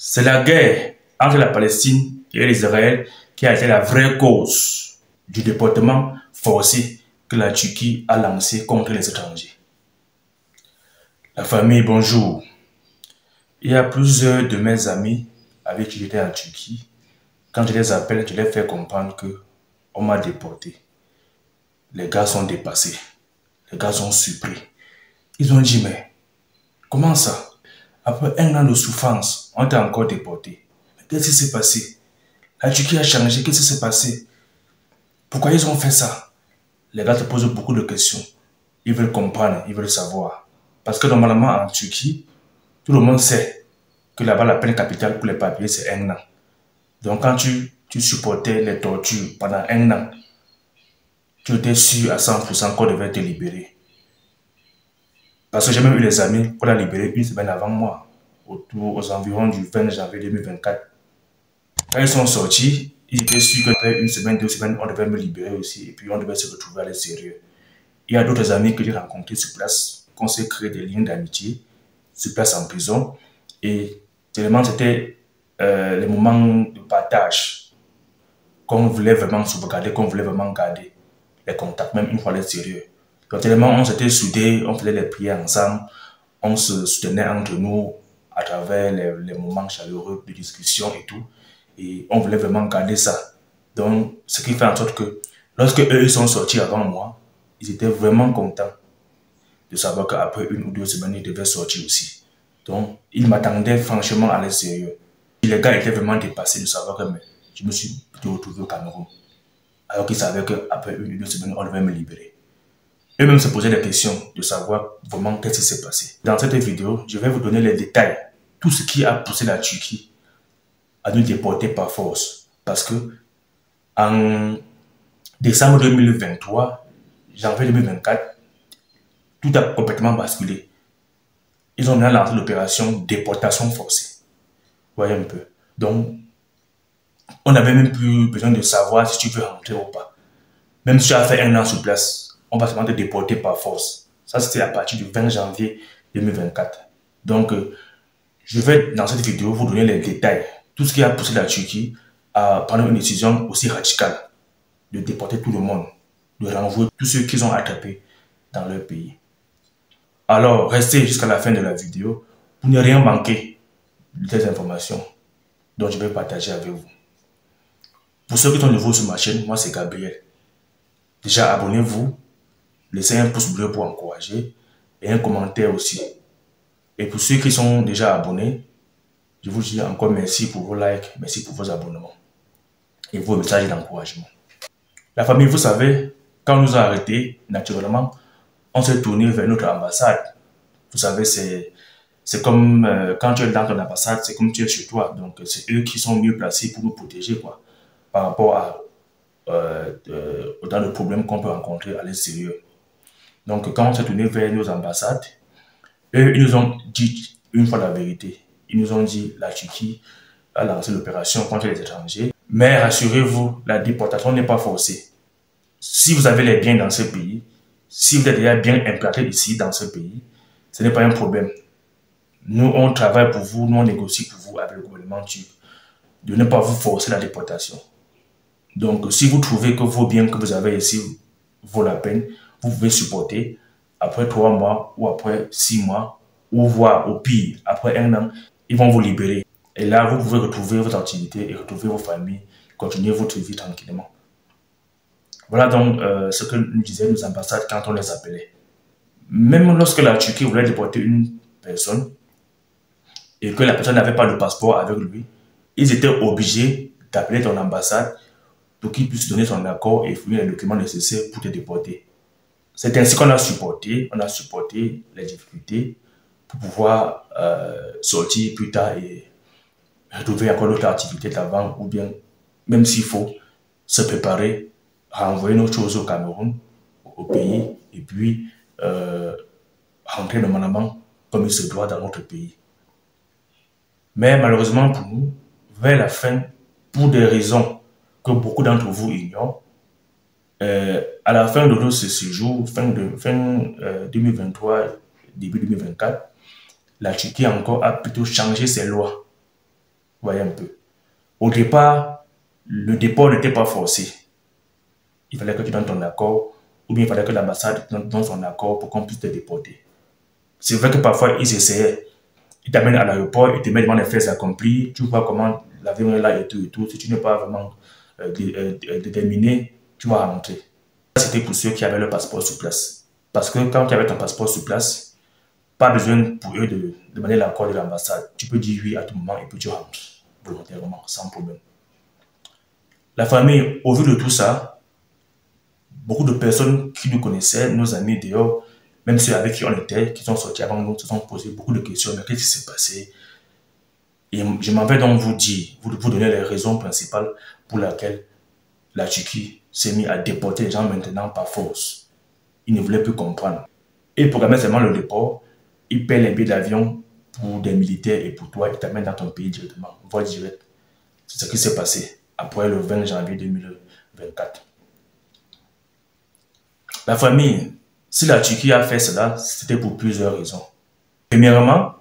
C'est la guerre entre la Palestine et l'Israël qui a été la vraie cause du déportement forcé que la Turquie a lancé contre les étrangers. La famille, bonjour. Il y a plusieurs de mes amis avec qui j'étais en Turquie. Quand je les appelle, je les fais comprendre que on m'a déporté. Les gars sont dépassés. Les gars sont surpris. Ils ont dit, mais comment ça? Après un an de souffrance, on t'a encore déporté. Qu'est-ce qui s'est passé? La Turquie a changé, qu'est-ce qui s'est passé? Pourquoi ils ont fait ça? Les gars te posent beaucoup de questions. Ils veulent comprendre, ils veulent savoir. Parce que normalement en Turquie, tout le monde sait que là-bas la peine capitale pour les papiers c'est 1 an. Donc quand tu supportais les tortures pendant 1 an, tu étais sûr à 100% qu'on devait te libérer. Parce que j'ai même eu les amis qu'on a libérés 1 semaine avant moi, aux environs du 20 janvier 2024. Quand ils sont sortis, ils étaient sûrs qu'après 1 semaine, 2 semaines, on devait me libérer aussi et puis on devait se retrouver à l'extérieur. Il y a d'autres amis que j'ai rencontrés sur place, qu'on s'est créé des liens d'amitié sur place en prison. Et tellement c'était les moments de partage qu'on voulait vraiment sauvegarder, qu'on voulait vraiment garder les contacts, même une fois à l'extérieur. Donc tellement on s'était soudés, on faisait les prières ensemble, on se soutenait entre nous à travers les moments chaleureux de discussion et tout. Et on voulait vraiment garder ça. Donc ce qui fait en sorte que lorsque eux ils sont sortis avant moi, ils étaient vraiment contents de savoir qu'après 1 ou 2 semaines, ils devaient sortir aussi. Donc ils m'attendaient franchement à l'extérieur. Les gars étaient vraiment dépassés de savoir que je me suis plutôt retrouvé au Cameroun. Alors qu'ils savaient qu'après 1 ou 2 semaines, on devait me libérer. Eux-mêmes se posaient des questions de savoir vraiment qu'est-ce qui s'est passé. Dans cette vidéo, je vais vous donner les détails. Tout ce qui a poussé la Turquie à nous déporter par force. Parce que en décembre 2023, janvier 2024, tout a complètement basculé. Ils ont maintenant lancé l'opération déportation forcée. Vous voyez un peu. Donc, on n'avait même plus besoin de savoir si tu veux rentrer ou pas. Même si tu as fait 1 an sur place, on va seulement te déporter par force. Ça, c'était à partir du 20 janvier 2024. Donc, je vais dans cette vidéo vous donner les détails. Tout ce qui a poussé la Turquie à prendre une décision aussi radicale de déporter tout le monde, de renvoyer tous ceux qu'ils ont attrapés dans leur pays. Alors, restez jusqu'à la fin de la vidéo pour ne rien manquer de ces informations dont je vais partager avec vous. Pour ceux qui sont nouveaux sur ma chaîne, moi c'est Gabriel. Déjà abonnez-vous, laissez un pouce bleu pour encourager et un commentaire aussi. Et pour ceux qui sont déjà abonnés, je vous dis encore merci pour vos likes, merci pour vos abonnements et vos messages d'encouragement. La famille, vous savez, quand on nous a arrêtés, naturellement, on s'est tourné vers notre ambassade. Vous savez, c'est comme quand tu es dans ton ambassade, c'est comme tu es chez toi. Donc, c'est eux qui sont mieux placés pour nous protéger, quoi, par rapport à autant de problèmes qu'on peut rencontrer à l'extérieur. Donc, quand on s'est tourné vers nos ambassades, eux, ils nous ont dit une fois la vérité. Ils nous ont dit la Turquie a lancé l'opération contre les étrangers. Mais rassurez-vous, la déportation n'est pas forcée. Si vous avez les biens dans ce pays, si vous êtes déjà bien implanté ici dans ce pays, ce n'est pas un problème. Nous, on travaille pour vous, nous, on négocie pour vous avec le gouvernement turc de ne pas vous forcer la déportation. Donc, si vous trouvez que vos biens que vous avez ici vaut la peine, vous pouvez supporter. Après 3 mois ou après 6 mois, ou voire au pire, après 1 an, ils vont vous libérer. Et là, vous pouvez retrouver votre activité et retrouver vos familles, continuer votre vie tranquillement. Voilà donc ce que nous disaient nos ambassades quand on les appelait. Même lorsque la Turquie voulait déporter une personne et que la personne n'avait pas de passeport avec lui, ils étaient obligés d'appeler ton ambassade pour qu'il puisse donner son accord et fournir les documents nécessaires pour te déporter. C'est ainsi qu'on a supporté les difficultés pour pouvoir sortir plus tard et retrouver encore notre activité d'avant ou bien, même s'il faut, se préparer, renvoyer nos choses au Cameroun, au pays et puis rentrer normalement comme il se doit dans notre pays. Mais malheureusement pour nous, vers la fin, pour des raisons que beaucoup d'entre vous ignorent, à la fin de ce séjour, fin 2023, début 2024, la Turquie encore a plutôt changé ses lois. voyez un peu. Au départ, le déport n'était pas forcé. Il fallait que tu donnes ton accord, ou bien il fallait que l'ambassade donne son accord pour qu'on puisse te déporter. C'est vrai que parfois, ils essayaient. Ils t'amènent à l'aéroport, ils te mettent devant les faits accomplis, tu vois comment l'avion est là et tout et tout. Si tu n'es pas vraiment déterminé, tu vas rentrer. C'était pour ceux qui avaient le passeport sur place. Parce que quand tu avais ton passeport sur place, pas besoin pour eux de demander l'accord de l'ambassade. Tu peux dire oui à tout moment et puis tu rentres volontairement, sans problème. La famille, au vu de tout ça, beaucoup de personnes qui nous connaissaient, nos amis dehors, même ceux avec qui on était, qui sont sortis avant nous, se sont posés beaucoup de questions. Mais qu'est-ce qui s'est passé? Et je m'en vais donc vous dire, vous donner les raisons principales pour lesquelles la Turquie s'est mise à déporter les gens maintenant par force. Ils ne voulaient plus comprendre. Et pour programmaient seulement le déport, ils paient les billets d'avion pour des militaires et pour toi, ils t'amènent dans ton pays directement, vol direct. C'est ce qui s'est passé après le 20 janvier 2024. La famille, si la Turquie a fait cela, c'était pour plusieurs raisons. Premièrement,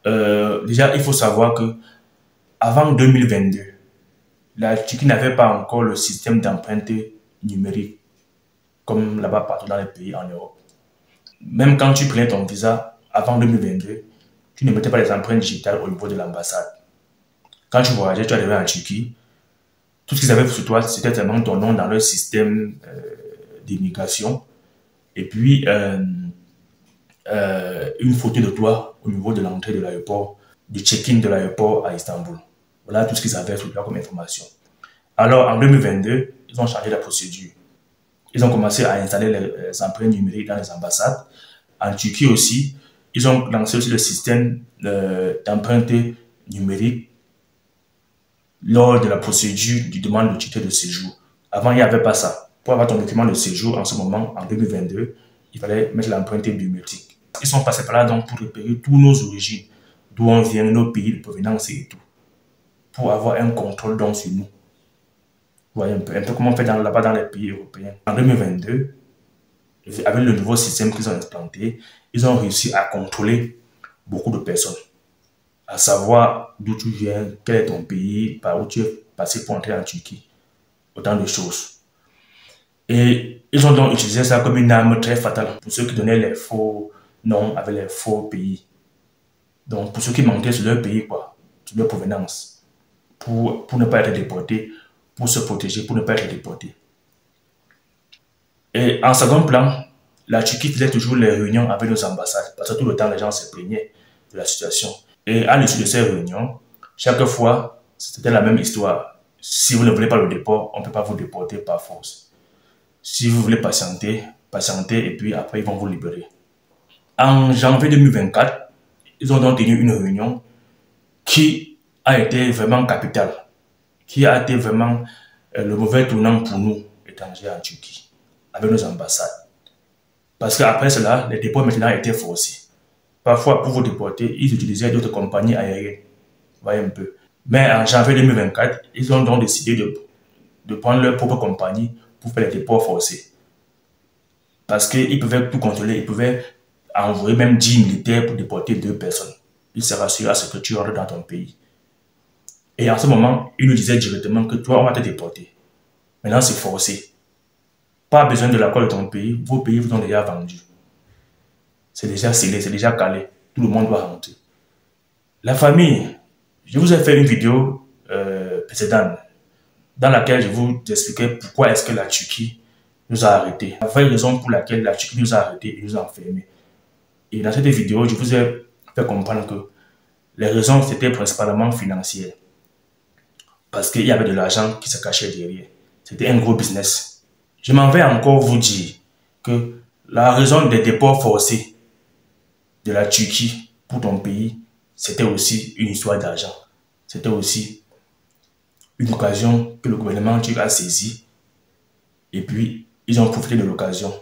déjà, il faut savoir que avant 2022, la Turquie n'avait pas encore le système d'empreinte numérique, comme là-bas partout dans les pays en Europe. Même quand tu prenais ton visa avant 2022, tu ne mettais pas les empreintes digitales au niveau de l'ambassade. Quand tu voyageais, tu arrivais en Turquie, tout ce qu'ils avaient sur toi, c'était seulement ton nom dans leur système d'immigration et puis une photo de toi au niveau de l'entrée de l'aéroport, du check-in de l'aéroport à Istanbul. Voilà tout ce qu'ils avaient sur toi comme information. Alors, en 2022, ils ont changé la procédure. Ils ont commencé à installer les empreintes numériques dans les ambassades. En Turquie aussi, ils ont lancé aussi le système d'empreintes numériques lors de la procédure du demande de titre de séjour. Avant, il n'y avait pas ça. Pour avoir ton document de séjour en ce moment, en 2022, il fallait mettre l'empreinte biométrique. Ils sont passés par là donc pour repérer tous nos origines, d'où on vient, nos pays de provenance et tout, pour avoir un contrôle donc sur nous. Vous voyez un peu comment on fait là-bas dans les pays européens. En 2022, avec le nouveau système qu'ils ont implanté, ils ont réussi à contrôler beaucoup de personnes. À savoir d'où tu viens, quel est ton pays, par où tu es passé pour entrer en Turquie. Autant de choses. Et ils ont donc utilisé ça comme une arme très fatale pour ceux qui donnaient les faux noms avec les faux pays. Donc pour ceux qui mentaient sur leur pays, quoi, sur leur provenance, pour ne pas être déportés, pour se protéger, pour ne pas être déportés. Et en second plan, la Turquie faisait toujours les réunions avec nos ambassades, parce que tout le temps les gens se plaignaient de la situation. Et à l'issue de ces réunions, chaque fois, c'était la même histoire. Si vous ne voulez pas le déport, on ne peut pas vous déporter par force. Si vous voulez patienter, patientez et puis après ils vont vous libérer. En janvier 2024, ils ont donc tenu une réunion qui a été vraiment capitale, qui a été vraiment le mauvais tournant pour nous, étrangers en Turquie, avec nos ambassades. Parce qu'après cela, les déports maintenant étaient forcés. Parfois, pour vous déporter, ils utilisaient d'autres compagnies aériennes. Vous voyez un peu. Mais en janvier 2024, ils ont donc décidé de prendre leur propre compagnie pour faire les déports forcés. Parce qu'ils pouvaient tout contrôler, ils pouvaient envoyer même 10 militaires pour déporter 2 personnes. Ils se rassurent à ce que tu rentres dans ton pays. Et en ce moment, ils nous disaient directement que toi, on va te déporter. Maintenant, c'est forcé. Pas besoin de l'accord de ton pays, vos pays vous ont déjà vendu. C'est déjà scellé, c'est déjà calé. Tout le monde doit rentrer. La famille, je vous ai fait une vidéo précédente dans laquelle je vous expliquais pourquoi est-ce que la Turquie nous a arrêtés. La vraie raison pour laquelle la Turquie nous a arrêtés et nous a enfermés. Et dans cette vidéo, je vous ai fait comprendre que les raisons c'était principalement financières. Parce qu'il y avait de l'argent qui se cachait derrière. C'était un gros business. Je m'en vais encore vous dire que la raison des déports forcés de la Turquie pour ton pays, c'était aussi une histoire d'argent. C'était aussi une occasion que le gouvernement turc a saisie. Et puis, ils ont profité de l'occasion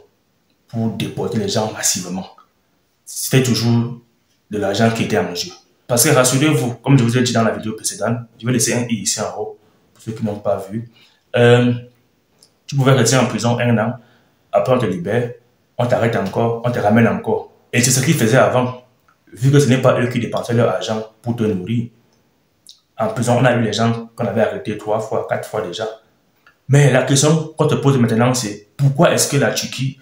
pour déporter les gens massivement. C'était toujours de l'argent qui était en jeu. Parce que rassurez-vous, comme je vous ai dit dans la vidéo précédente, je vais laisser un i ici en haut, pour ceux qui n'ont pas vu. Tu pouvais rester en prison 1 an, après on te libère, on t'arrête encore, on te ramène encore. Et c'est ce qu'ils faisaient avant. Vu que ce n'est pas eux qui dépensaient leur argent pour te nourrir, En prison, on a eu les gens qu'on avait arrêtés 3 fois, 4 fois déjà. Mais la question qu'on te pose maintenant, c'est pourquoi est-ce que la Turquie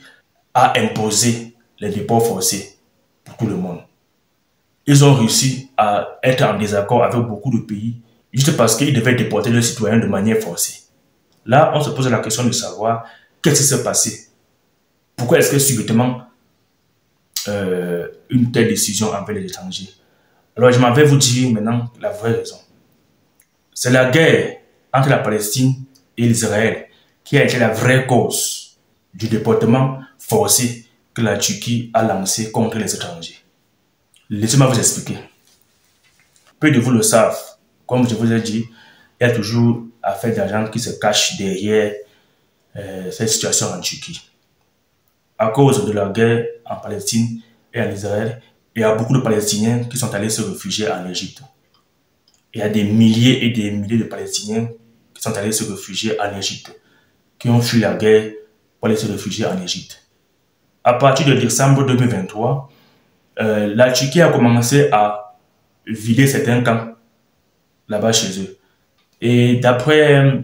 a imposé les déports forcés pour tout le monde? Ils ont réussi à être en désaccord avec beaucoup de pays juste parce qu'ils devaient déporter leurs citoyens de manière forcée. Là, on se pose la question de savoir qu'est-ce qui s'est passé. Pourquoi est-ce que subitement une telle décision envers les étrangers? Alors, je m'en vais vous dire maintenant la vraie raison. C'est la guerre entre la Palestine et l'Israël qui a été la vraie cause du déportement forcé que la Turquie a lancé contre les étrangers. Laissez-moi vous expliquer. Peu de vous le savent. Comme je vous ai dit, il y a toujours affaire d'argent qui se cache derrière cette situation en Turquie. À cause de la guerre en Palestine et en Israël, il y a beaucoup de Palestiniens qui sont allés se réfugier en Égypte. Il y a des milliers et des milliers de Palestiniens qui sont allés se réfugier en Égypte, qui ont fui la guerre pour aller se réfugier en Égypte. À partir de décembre 2023, la Turquie a commencé à vider certains camps là-bas chez eux. Et d'après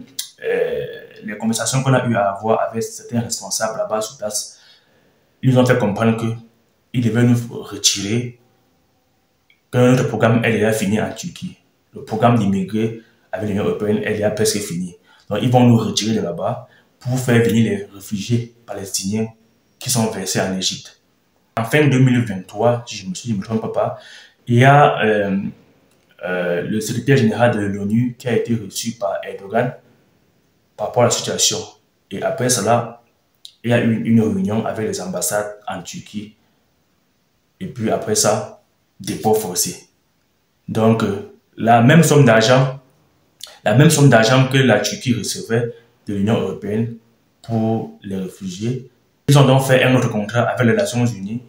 les conversations qu'on a eu à avoir avec certains responsables là-bas sur place, ils nous ont fait comprendre qu'ils devaient nous retirer, que notre programme est déjà fini en Turquie. Le programme d'immigrés avec l'Union européenne est déjà presque fini. Donc ils vont nous retirer de là-bas pour faire venir les réfugiés palestiniens qui sont versés en Égypte. En fin 2023, si je ne me trompe pas, il y a le secrétaire général de l'ONU qui a été reçu par Erdogan par rapport à la situation. Et après cela, il y a eu une réunion avec les ambassades en Turquie. Et puis après ça, déport forcé. Donc, la même somme d'argent que la Turquie recevait de l'Union européenne pour les réfugiés, ils ont donc fait un autre contrat avec les Nations Unies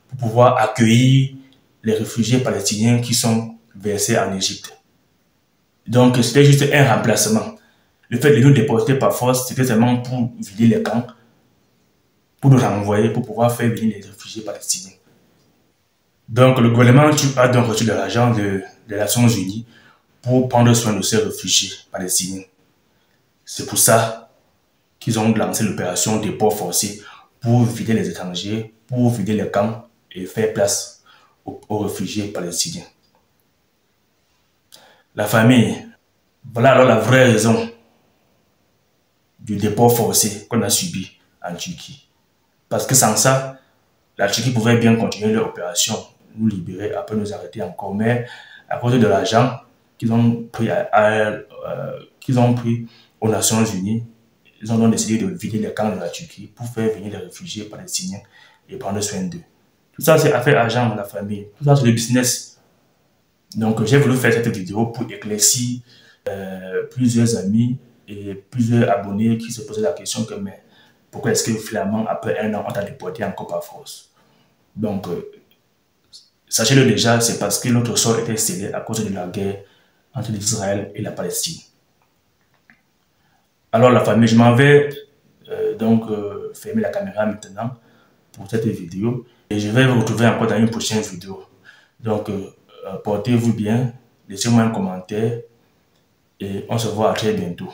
pour pouvoir accueillir les réfugiés palestiniens qui sont versés en Égypte. Donc, c'était juste un remplacement. Le fait de nous déporter par force, c'était seulement pour vider les camps, pour nous renvoyer, pour pouvoir faire venir les réfugiés palestiniens. Donc, le gouvernement a donc reçu de l'argent des Nations Unies pour prendre soin de ces réfugiés palestiniens. C'est pour ça qu'ils ont lancé l'opération déport forcé pour vider les étrangers, pour vider les camps et faire place aux réfugiés palestiniens. La famille, voilà alors la vraie raison du déport forcé qu'on a subi en Turquie. Parce que sans ça, la Turquie pouvait bien continuer leur opération, nous libérer, après nous arrêter encore. Mais à cause de l'argent qu'ils ont pris, aux Nations Unies, ils ont donc décidé de vider les camps de la Turquie pour faire venir les réfugiés palestiniens et prendre soin d'eux. Tout ça, c'est affaire argent dans la famille. Tout ça, c'est le business. Donc, j'ai voulu faire cette vidéo pour éclaircir plusieurs amis et plusieurs abonnés qui se posaient la question que, mais pourquoi est-ce que finalement, après un an, on t'a déporté encore par force? Donc, sachez-le déjà, c'est parce que notre sort était scellé à cause de la guerre entre Israël et la Palestine. Alors la famille, je m'en vais fermer la caméra maintenant pour cette vidéo et je vais vous retrouver encore dans une prochaine vidéo. Donc, portez-vous bien, laissez-moi un commentaire et on se voit à très bientôt.